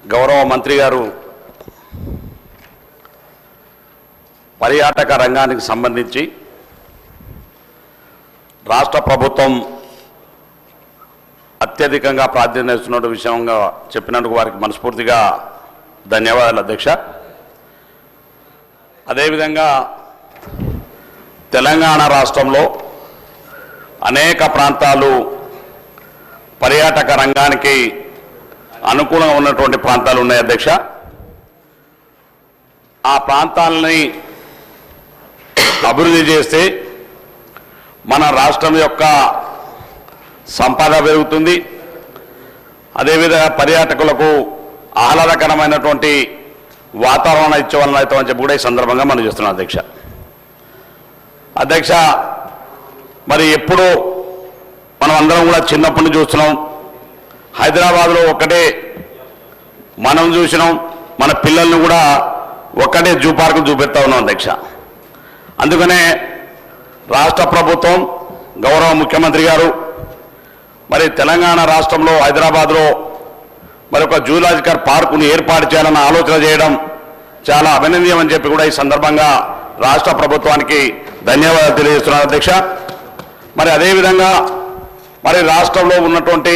గౌరవ మంత్రి గారు పర్యాటక రంగానికి సంబంధించి రాష్ట్ర ప్రభుత్వం అత్యధికంగా ప్రాధాన్యత ఇస్తున్న విషయంగా చెప్పినందుకు వారికి మనస్ఫూర్తిగా ధన్యవాదాలు అధ్యక్ష. అదేవిధంగా తెలంగాణ రాష్ట్రంలో అనేక ప్రాంతాలు పర్యాటక రంగానికి అనుకూలంగా ఉన్నటువంటి ప్రాంతాలు ఉన్నాయి అధ్యక్ష. ఆ ప్రాంతాలని అభివృద్ధి చేస్తే మన రాష్ట్రం యొక్క సంపద పెరుగుతుంది. అదేవిధంగా పర్యాటకులకు ఆహ్లాదకరమైనటువంటి వాతావరణం ఇచ్చేవాళ్ళని అవుతామని చెప్పి కూడా ఈ సందర్భంగా మనం చేస్తున్నాం అధ్యక్ష. మరి ఎప్పుడు మనం అందరం కూడా చిన్నప్పటి నుంచి చూస్తున్నాం, హైదరాబాద్లో ఒక్కటే మనం చూసినాం, మన పిల్లల్ని కూడా ఒక్కటే జూ పార్కు చూపెడతా ఉన్నాం అధ్యక్ష. అందుకనే రాష్ట్ర ప్రభుత్వం గౌరవ ముఖ్యమంత్రి గారు మరి తెలంగాణ రాష్ట్రంలో హైదరాబాద్లో మరి ఒక జూలాజికల్ పార్కును ఏర్పాటు చేయాలన్న ఆలోచన చేయడం చాలా అభినందనీయం అని చెప్పి కూడా ఈ సందర్భంగా రాష్ట్ర ప్రభుత్వానికి ధన్యవాదాలు తెలియజేస్తున్నాను అధ్యక్ష. మరి అదేవిధంగా మరి రాష్ట్రంలో ఉన్నటువంటి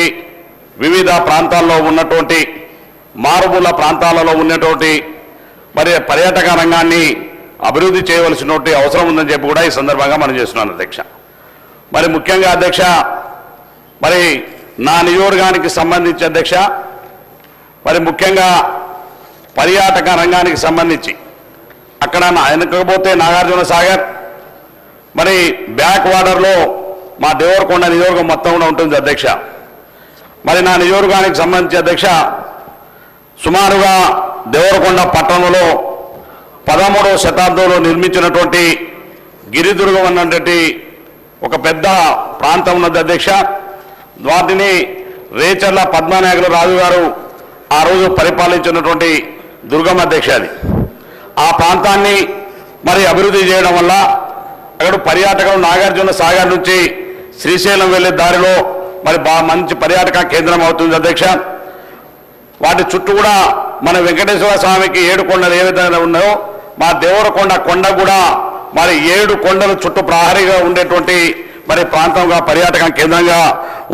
వివిధ ప్రాంతాల్లో ఉన్నటువంటి మారుమూల ప్రాంతాలలో ఉన్నటువంటి మరి పర్యాటక రంగాన్ని అభివృద్ధి చేయవలసినటువంటి అవసరం ఉందని చెప్పి కూడా ఈ సందర్భంగా మనం చేస్తున్నాను అధ్యక్ష. మరి ముఖ్యంగా అధ్యక్ష, మరి నా నియోజకవర్గానికి సంబంధించి అధ్యక్ష, మరి ముఖ్యంగా పర్యాటక రంగానికి సంబంధించి అక్కడ వెనకపోతే నాగార్జున సాగర్, మరి బ్యాక్ వాటర్లో మా దేవరకొండ నియోజకవర్గం మొత్తం కూడా ఉంటుంది అధ్యక్ష. మరి నా నియోజకవర్గానికి సంబంధించి అధ్యక్ష, సుమారుగా దేవరకొండ పట్టణంలో 13వ శతాబ్దంలో నిర్మించినటువంటి గిరిదుర్గం అన్నటువంటి ఒక పెద్ద ప్రాంతం ఉన్నది అధ్యక్ష. వాటిని రేచర్ల పద్మనాయకుల రాజు గారు ఆ రోజు పరిపాలించినటువంటి దుర్గం అధ్యక్ష. అది ఆ ప్రాంతాన్ని మరి అభివృద్ధి చేయడం వల్ల అక్కడ పర్యాటకులు నాగార్జున సాగర్ నుంచి శ్రీశైలం వెళ్లే దారిలో మరి మంచి పర్యాటక కేంద్రం అవుతుంది అధ్యక్ష. వాటి చుట్టూ కూడా మన వెంకటేశ్వర స్వామికి 7 కొండలు ఏ విధంగా ఉన్నాయో మా దేవరకొండ కొండ కూడా మరి 7 కొండల చుట్టూ ప్రహరీగా ఉండేటువంటి మరి ప్రాంతంగా పర్యాటక కేంద్రంగా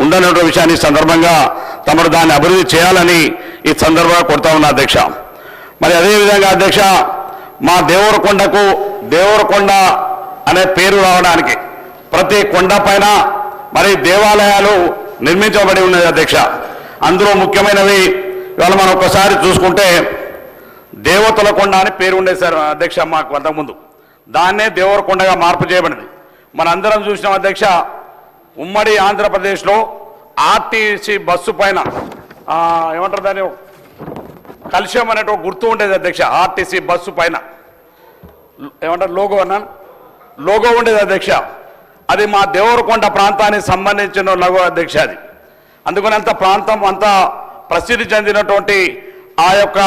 ఉందనే విషయాన్ని సందర్భంగా తమరు దాన్ని అభివృద్ధి చేయాలని ఈ సందర్భంగా కొడతా ఉన్నా అధ్యక్ష. మరి అదేవిధంగా అధ్యక్ష, మా దేవరకొండకు దేవరకొండ అనే పేరు రావడానికి ప్రతి కొండ పైన మరి దేవాలయాలు నిర్మించబడి ఉన్నది అధ్యక్ష. అందులో ముఖ్యమైనవి ఇవాళ మనం ఒక్కసారి చూసుకుంటే దేవతల కొండ అని పేరు ఉండేది సార్ అధ్యక్ష మాకు అంతకుముందు. దాన్నే దేవరకొండగా మార్పు చేయబడింది. మనందరం చూసినాం అధ్యక్ష, ఉమ్మడి ఆంధ్రప్రదేశ్లో ఆర్టీసీ బస్సు పైన ఏమంటారు దాన్ని కలుషం అనేట గుర్తు ఉండేది అధ్యక్ష. ఆర్టీసీ బస్సు పైన ఏమంటారు లోగో అన్నాను, లోగో ఉండేది అధ్యక్ష. అది మా దేవరకొండ ప్రాంతానికి సంబంధించిన లోగో అధ్యక్ష. అది అందుకని అంత ప్రాంతం అంత ప్రసిద్ధి చెందినటువంటి ఆ యొక్క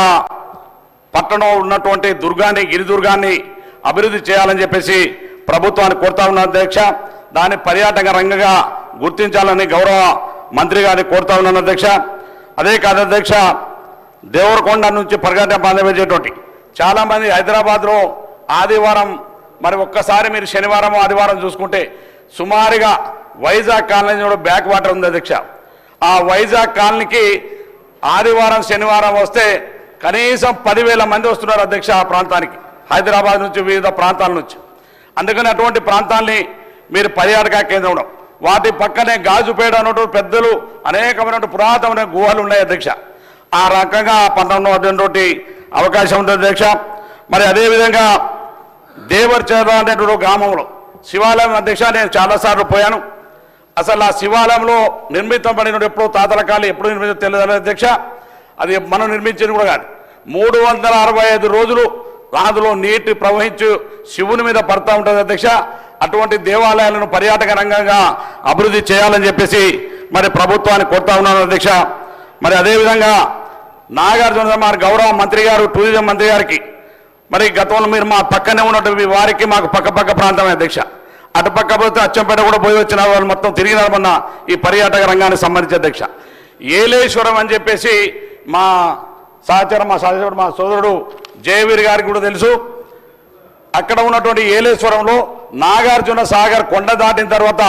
పట్టణంలో ఉన్నటువంటి దుర్గాన్ని గిరిదుర్గాన్ని అభివృద్ధి చేయాలని చెప్పేసి ప్రభుత్వాన్ని కోరుతా ఉన్న అధ్యక్ష. దాన్ని పర్యాటక రంగంగా గుర్తించాలని గౌరవ మంత్రి గారిని కోరుతా ఉన్నాను అధ్యక్ష. అదే కాదు అధ్యక్ష, దేవరకొండ నుంచి పర్యాటక ప్రాంతం వచ్చేటువంటి చాలామంది హైదరాబాద్లో ఆదివారం మరి ఒక్కసారి మీరు శనివారం ఆదివారం చూసుకుంటే సుమారుగా వైజాగ్ కాలనీ కూడా బ్యాక్ వాటర్ ఉంది అధ్యక్ష. ఆ వైజాగ్ కాలనీకి ఆదివారం శనివారం వస్తే కనీసం 10,000 మంది వస్తున్నారు అధ్యక్ష ఆ ప్రాంతానికి, హైదరాబాద్ నుంచి వివిధ ప్రాంతాల నుంచి. అందుకని అటువంటి ప్రాంతాన్ని మీరు పర్యాటక కేంద్రం, వాటి పక్కనే గాజుపేట అన్నటువంటి పెద్దలు అనేకమైనటువంటి పురాతనమైన గుహలు ఉన్నాయి అధ్యక్ష. ఆ రకంగా పట్టణంలో అటువంటి అవకాశం ఉంటుంది అధ్యక్ష. మరి అదేవిధంగా దేవర్చర్ల అనేటువంటి గ్రామంలో శివాలయం అధ్యక్ష, నేను చాలాసార్లు పోయాను. అసలు ఆ శివాలయంలో నిర్మితపడిన ఎప్పుడో తాతల కాలం ఎప్పుడు నిర్మించో తెలియదు అధ్యక్ష. అది మనం నిర్మించింది కూడా కాదు. 365 రోజులు అందులో నీటి ప్రవహించు శివుని మీద పడతా ఉంటుంది అధ్యక్ష. అటువంటి దేవాలయాలను పర్యాటక రంగంగా అభివృద్ధి చేయాలని చెప్పేసి మరి ప్రభుత్వాన్ని కోరుతా ఉన్నాను అధ్యక్ష. మరి అదేవిధంగా నాగార్జున గారు గౌరవ మంత్రి గారు టూరిజం మంత్రి గారికి మరి గతంలో మీరు మా పక్కనే ఉన్నటువంటి వారికి మాకు పక్క ప్రాంతమే అధ్యక్ష. అటుపక్క పోతే అచ్చంపేట కూడా పోయి వచ్చిన వాళ్ళు మొత్తం తిరిగినామన్న ఈ పర్యాటక రంగానికి సంబంధించి అధ్యక్ష. ఏలేశ్వరం అని చెప్పేసి మా సహచరం మా సోదరుడు జయవీర్ గారికి కూడా తెలుసు. అక్కడ ఉన్నటువంటి ఏలేశ్వరంలో నాగార్జున సాగర్ కొండ దాటిన తర్వాత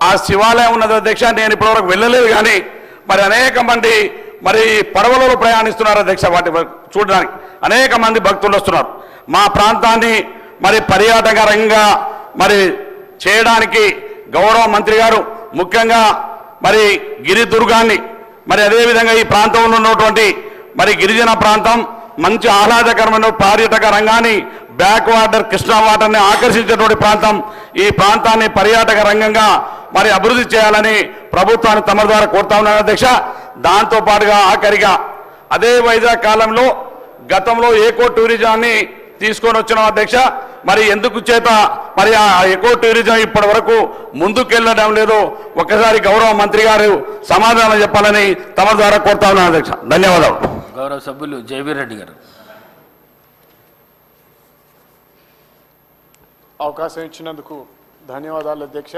ఆ శివాలయం ఉన్నది అధ్యక్ష. నేను ఇప్పటివరకు వెళ్ళలేదు, కానీ మరి అనేక మంది మరి పడవలలో ప్రయాణిస్తున్నారు అధ్యక్ష. వాటి చూడడానికి అనేక మంది భక్తులు వస్తున్నారు. మా ప్రాంతాన్ని మరి పర్యాటకరంగా మరి చేయడానికి గౌరవ మంత్రి గారు ముఖ్యంగా మరి గిరిదుర్గాన్ని మరి అదేవిధంగా ఈ ప్రాంతంలో ఉన్నటువంటి మరి గిరిజన ప్రాంతం మంచి ఆహ్లాదకరమైన పర్యాటక రంగాన్ని బ్యాక్ వాటర్ కృష్ణా వాటర్ని ఆకర్షించేటువంటి ప్రాంతం. ఈ ప్రాంతాన్ని పర్యాటక రంగంగా మరి అభివృద్ధి చేయాలని ప్రభుత్వాన్ని తమ ద్వారా కోరుతా ఉన్నాను అధ్యక్ష. దాంతో పాటుగా ఆఖరిగా అదే వైజాగ్ కాలంలో గతంలో ఏకో టూరిజాన్ని తీసుకొని వచ్చిన అధ్యక్ష. మరి ఎందుకు చేత మరి ఆ ఎకో టూరిజం ఇప్పటి వరకు ముందుకెళ్ళడం లేదు, ఒక్కసారి గౌరవ మంత్రి గారు సమాధానం చెప్పాలని తమ ద్వారా కోరుతా ఉన్నాను అధ్యక్ష. ధన్యవాదాలు. గౌరవ సభ్యులు జయవీర్ రెడ్డి గారు. అవకాశం ఇచ్చినందుకు ధన్యవాదాలు అధ్యక్ష.